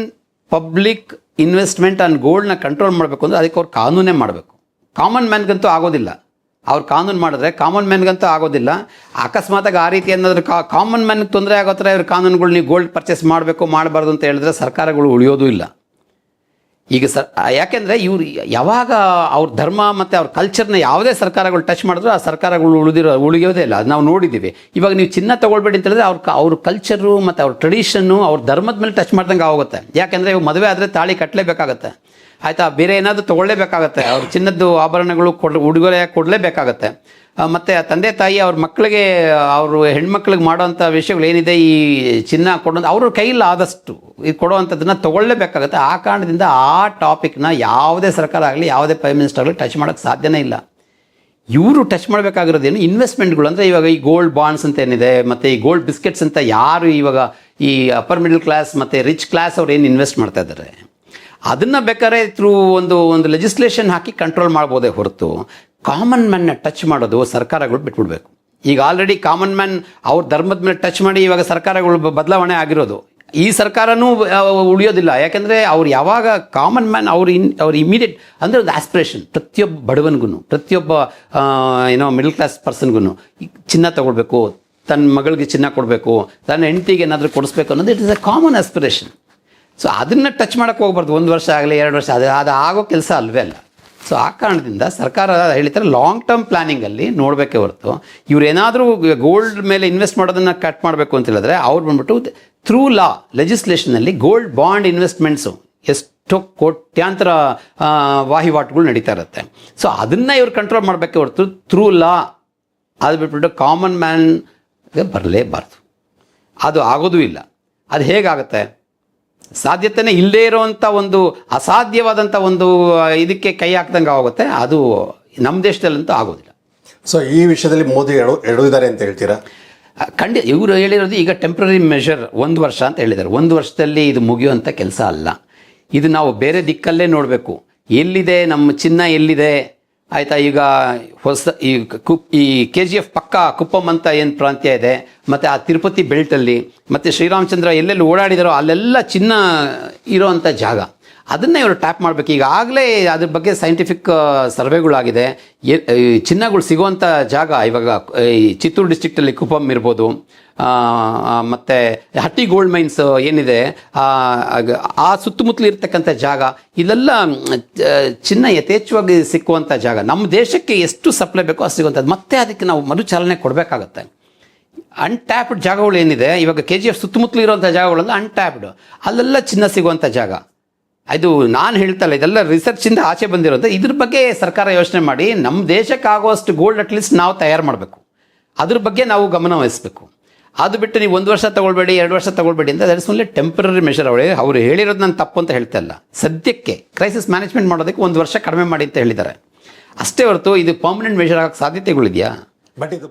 ಪಬ್ಲಿಕ್ ಇನ್ವೆಸ್ಟ್ಮೆಂಟ್ ಆನ್ ಗೋಲ್ಡ್ನ ಕಂಟ್ರೋಲ್ ಮಾಡಬೇಕು ಅಂದರೆ ಅದಕ್ಕೆ ಅವ್ರು ಕಾನೂನೇ ಮಾಡಬೇಕು. ಕಾಮನ್ ಮ್ಯಾನ್ಗಂತೂ ಆಗೋದಿಲ್ಲ. ಅವ್ರು ಕಾನೂನು ಮಾಡಿದ್ರೆ ಕಾಮನ್ ಮ್ಯಾನ್ಗಂತೂ ಆಗೋದಿಲ್ಲ. ಅಕಸ್ಮಾತಾಗಿ ಆ ರೀತಿ ಏನಾದರೂ ಕಾಮನ್ ಮ್ಯಾನ್ಗೆ ತೊಂದರೆ ಆಗೋ ಥರ ಇವ್ರ ಕಾನೂನುಗಳು ನೀವು ಗೋಲ್ಡ್ ಪರ್ಚೇಸ್ ಮಾಡಬೇಕು ಮಾಡಬಾರ್ದು ಅಂತ ಹೇಳಿದ್ರೆ ಸರ್ಕಾರಗಳು ಉಳಿಯೋದು ಇಲ್ಲ. ಈಗ ಯಾಕೆಂದರೆ ಇವರು ಯಾವಾಗ ಅವ್ರ ಧರ್ಮ ಮತ್ತು ಅವ್ರ ಕಲ್ಚರ್ನ ಯಾವುದೇ ಸರ್ಕಾರಗಳು ಟಚ್ ಮಾಡಿದ್ರು ಆ ಸರ್ಕಾರಗಳು ಉಳಿಯೋದೇ ಇಲ್ಲ. ಅದು ನಾವು ನೋಡಿದ್ದೀವಿ. ಇವಾಗ ನೀವು ಚಿನ್ನ ತೊಗೊಳ್ಬೇಡಿ ಅಂತ ಹೇಳಿದ್ರೆ ಅವ್ರ ಕಲ್ಚರು ಮತ್ತು ಅವ್ರ ಟ್ರೆಡಿಷನ್ನು ಅವ್ರ ಧರ್ಮದ ಮೇಲೆ ಟಚ್ ಮಾಡ್ದಂಗೆ ಆಗುತ್ತೆ. ಯಾಕೆಂದರೆ ಇವಾಗ ಮದುವೆ ಆದರೆ ತಾಳಿ ಕಟ್ಟಲೇಬೇಕಾಗತ್ತೆ, ಆಯಿತಾ. ಬೇರೆ ಏನಾದರೂ ತೊಗೊಳ್ಳೇಬೇಕಾಗತ್ತೆ. ಅವ್ರ ಚಿನ್ನದ್ದು ಆಭರಣಗಳು ಉಡುಗೊರೆ ಕೊಡಲೇಬೇಕಾಗತ್ತೆ. ಮತ್ತು ತಂದೆ ತಾಯಿ ಅವ್ರ ಮಕ್ಕಳಿಗೆ ಅವರು ಹೆಣ್ಮಕ್ಳಿಗೆ ಮಾಡೋವಂಥ ವಿಷಯಗಳು ಏನಿದೆ ಈ ಚಿನ್ನ ಕೊಡೋದು ಅವ್ರ ಕೈಯಲ್ಲಿ ಆದಷ್ಟು ಇದು ಕೊಡುವಂಥದ್ದನ್ನು ತೊಗೊಳ್ಳೇಬೇಕಾಗತ್ತೆ. ಆ ಕಾರಣದಿಂದ ಆ ಟಾಪಿಕ್ನ ಯಾವುದೇ ಸರ್ಕಾರ ಆಗಲಿ ಯಾವುದೇ ಪ್ರೈಮ್ ಮಿನಿಸ್ಟರ್ ಆಗಲಿ ಟಚ್ ಮಾಡೋಕ್ಕೆ ಸಾಧ್ಯನೇ ಇಲ್ಲ. ಇವರು ಟಚ್ ಮಾಡಬೇಕಾಗಿರೋದೇನು ಇನ್ವೆಸ್ಟ್ಮೆಂಟ್ಗಳು. ಅಂದರೆ ಇವಾಗ ಈ ಗೋಲ್ಡ್ ಬಾಂಡ್ಸ್ ಅಂತ ಏನಿದೆ ಮತ್ತು ಈ ಗೋಲ್ಡ್ ಬಿಸ್ಕೆಟ್ಸ್ ಅಂತ ಯಾರು ಇವಾಗ ಈ ಅಪ್ಪರ್ ಮಿಡಲ್ ಕ್ಲಾಸ್ ಮತ್ತು ರಿಚ್ ಕ್ಲಾಸ್ ಅವ್ರು ಏನು ಇನ್ವೆಸ್ಟ್ ಮಾಡ್ತಾ ಇದ್ದಾರೆ ಅದನ್ನು ಬೇಕಾದ್ರೆ ಥ್ರೂ ಒಂದು ಲೆಜಿಸ್ಲೇಷನ್ ಹಾಕಿ ಕಂಟ್ರೋಲ್ ಮಾಡ್ಬೋದೇ ಹೊರತು ಕಾಮನ್ ಮ್ಯಾನ್ನ ಟಚ್ ಮಾಡೋದು ಸರ್ಕಾರಗಳು ಬಿಟ್ಬಿಡ್ಬೇಕು. ಈಗ ಆಲ್ರೆಡಿ ಕಾಮನ್ ಮ್ಯಾನ್ ಅವ್ರ ಧರ್ಮದ ಮೇಲೆ ಟಚ್ ಮಾಡಿ ಇವಾಗ ಸರ್ಕಾರಗಳು ಬದಲಾವಣೆ ಆಗಿರೋದು. ಈ ಸರ್ಕಾರನೂ ಉಳಿಯೋದಿಲ್ಲ. ಯಾಕೆಂದರೆ ಅವ್ರು ಯಾವಾಗ ಕಾಮನ್ ಮ್ಯಾನ್ ಅವ್ರ ಇಮಿಡಿಯೇಟ್ ಅಂದರೆ ಒಂದು ಆಸ್ಪಿರೇಷನ್ ಪ್ರತಿಯೊಬ್ಬ ಬಡವನಿಗೂ ಪ್ರತಿಯೊಬ್ಬ ಮಿಡಲ್ ಕ್ಲಾಸ್ ಪರ್ಸನ್ಗೂ ಚಿನ್ನ ತೊಗೊಳ್ಬೇಕು, ತನ್ನ ಮಗಳಿಗೆ ಚಿನ್ನ ಕೊಡಬೇಕು, ತನ್ನ ಹೆಂಡತಿಗೆ ಏನಾದರೂ ಕೊಡಿಸ್ಬೇಕು ಅನ್ನೋದು it is a common aspiration. So ಅದನ್ನು ಟಚ್ ಮಾಡೋಕ್ಕೆ ಹೋಗ್ಬಾರ್ದು. 1 ವರ್ಷ ಆಗಲಿ 2 ವರ್ಷ ಅದು ಆಗೋ ಕೆಲಸ ಅಲ್ವೇ ಅಲ್ಲ. ಸೊ ಆ ಕಾರಣದಿಂದ ಸರ್ಕಾರ ಹೇಳ್ತಾರೆ ಲಾಂಗ್ ಟರ್ಮ್ ಪ್ಲಾನಿಂಗಲ್ಲಿ ನೋಡಬೇಕೇ ಹೊರತು ಇವರೇನಾದರೂ ಗೋಲ್ಡ್ ಮೇಲೆ ಇನ್ವೆಸ್ಟ್ ಮಾಡೋದನ್ನು ಕಟ್ ಮಾಡಬೇಕು ಅಂತ ಹೇಳಿದ್ರೆ ಅವ್ರು ಬಂದ್ಬಿಟ್ಟು ಥ್ರೂ ಲಾ ಲೆಜಿಸ್ಲೇಷನಲ್ಲಿ ಗೋಲ್ಡ್ ಬಾಂಡ್ ಇನ್ವೆಸ್ಟ್ಮೆಂಟ್ಸು ಎಷ್ಟೋ ಕೋಟ್ಯಾಂತರ ವಹಿವಾಟುಗಳು ನಡೀತಾ ಇರುತ್ತೆ. ಸೊ ಅದನ್ನು ಇವ್ರು ಕಂಟ್ರೋಲ್ ಮಾಡಬೇಕೇ ಹೊರತು ಥ್ರೂ ಲಾ ಅದು ಬಿಟ್ಬಿಟ್ಟು ಕಾಮನ್ ಮ್ಯಾನ್ಗೆ ಬರಲೇಬಾರ್ದು. ಅದು ಆಗೋದೂ ಇಲ್ಲ. ಅದು ಹೇಗಾಗುತ್ತೆ? ಸಾಧ್ಯತೆನೇ ಇಲ್ಲದೇ ಇರೋವಂಥ ಒಂದು ಅಸಾಧ್ಯವಾದಂಥ ಒಂದು ಇದಕ್ಕೆ ಕೈ ಹಾಕ್ದಂಗೆ ಆಗುತ್ತೆ. ಅದು ನಮ್ಮ ದೇಶದಲ್ಲಂತೂ ಆಗೋದಿಲ್ಲ. ಸೊ ಈ ವಿಷಯದಲ್ಲಿ ಮೋದಿ ಎಡವಿದ್ದಾರೆ ಅಂತ ಹೇಳ್ತೀರಾ? ಖಂಡಿತ. ಇವರು ಹೇಳಿರೋದು ಈಗ ಟೆಂಪ್ರರಿ ಮೆಷರ್ 1 ವರ್ಷ ಅಂತ ಹೇಳಿದ್ದಾರೆ. 1 ವರ್ಷದಲ್ಲಿ ಇದು ಮುಗಿಯುವಂಥ ಕೆಲಸ ಅಲ್ಲ. ಇದು ನಾವು ಬೇರೆ ದಿಕ್ಕಲ್ಲೇ ನೋಡಬೇಕು. ಎಲ್ಲಿದೆ ನಮ್ಮ ಚಿನ್ನ, ಎಲ್ಲಿದೆ ಆಯಿತಾ. ಈಗ ಈ KGF ಪಕ್ಕ ಕುಪ್ಪಂ ಅಂತ ಏನು ಪ್ರಾಂತ್ಯ ಇದೆ, ಮತ್ತು ಆ ತಿರುಪತಿ ಬೆಲ್ಟಲ್ಲಿ, ಮತ್ತು ಶ್ರೀರಾಮಚಂದ್ರ ಎಲ್ಲೆಲ್ಲಿ ಓಡಾಡಿದಾರೋ ಅಲ್ಲೆಲ್ಲ ಚಿನ್ನ ಇರೋವಂಥ ಜಾಗ. ಅದನ್ನೇ ಇವರು ಟ್ಯಾಪ್ ಮಾಡಬೇಕು. ಈಗಾಗಲೇ ಅದ್ರ ಬಗ್ಗೆ ಸೈಂಟಿಫಿಕ್ ಸರ್ವೆಗಳಾಗಿದೆ. ಚಿನ್ನಗಳು ಸಿಗುವಂಥ ಜಾಗ ಇವಾಗ ಈ ಚಿತ್ತೂರು ಡಿಸ್ಟ್ರಿಕ್ಟಲ್ಲಿ ಕುಪ್ಪಂ ಇರ್ಬೋದು, ಮತ್ತು ಹಟ್ಟಿ ಗೋಲ್ಡ್ ಮೈನ್ಸ್ ಏನಿದೆ ಆ ಸುತ್ತಮುತ್ತಲು ಇರ್ತಕ್ಕಂಥ ಜಾಗ, ಇದೆಲ್ಲ ಚಿನ್ನ ಯಥೇಚ್ಛವಾಗಿ ಸಿಕ್ಕುವಂಥ ಜಾಗ. ನಮ್ಮ ದೇಶಕ್ಕೆ ಎಷ್ಟು ಸಪ್ಲೈ ಬೇಕೋ ಅಷ್ಟು ಸಿಗುವಂಥದ್ದು. ಮತ್ತೆ ಅದಕ್ಕೆ ನಾವು ಮರುಚಾಲನೆ ಕೊಡಬೇಕಾಗತ್ತೆ. ಅನ್ಟ್ಯಾಪ್ಡ್ ಜಾಗಗಳು ಏನಿದೆ ಇವಾಗ KGF ಸುತ್ತಮುತ್ತಲು ಇರುವಂಥ ಜಾಗಗಳೆಲ್ಲ ಅನ್ಟ್ಯಾಪ್ಡ್, ಅಲ್ಲೆಲ್ಲ ಚಿನ್ನ ಸಿಗುವಂಥ ಜಾಗ. ಇದು ನಾನು ಹೇಳ್ತಲ್ಲ, ಇದೆಲ್ಲ ರಿಸರ್ಚಿಂದ ಆಚೆ ಬಂದಿರೋದು. ಇದ್ರ ಬಗ್ಗೆ ಸರ್ಕಾರ ಯೋಚನೆ ಮಾಡಿ ನಮ್ಮ ದೇಶಕ್ಕಾಗುವಷ್ಟು ಗೋಲ್ಡ್ ಅಟ್ಲೀಸ್ಟ್ ನಾವು ತಯಾರು ಮಾಡಬೇಕು. ಅದ್ರ ಬಗ್ಗೆ ನಾವು ಗಮನ ವಹಿಸಬೇಕು. ಅದು ಬಿಟ್ಟು ನೀವು 1 ವರ್ಷ ತಗೊಳ್ಬೇಡಿ, 2 ವರ್ಷ ತಗೊಳ್ಬೇಡಿ ಅಂತ that is only temporary measure. ಅವರು ಹೇಳಿರೋದು ನಾನು ತಪ್ಪು ಅಂತ ಹೇಳ್ತಾ ಇಲ್ಲ. ಸದ್ಯಕ್ಕೆ ಕ್ರೈಸಿಸ್ ಮ್ಯಾನೇಜ್ಮೆಂಟ್ ಮಾಡೋದಕ್ಕೆ 1 ವರ್ಷ ಕಡಿಮೆ ಮಾಡಿ ಅಂತ ಹೇಳಿದ್ದಾರೆ ಅಷ್ಟೇ ಹೊರತು ಇದು ಪರ್ಮನೆಂಟ್ ಮೆಷರ್ ಆಗೋಕ್ಕೆ ಸಾಧ್ಯತೆಗಳಿದೆಯಾ? ಬಟ್ ಇದು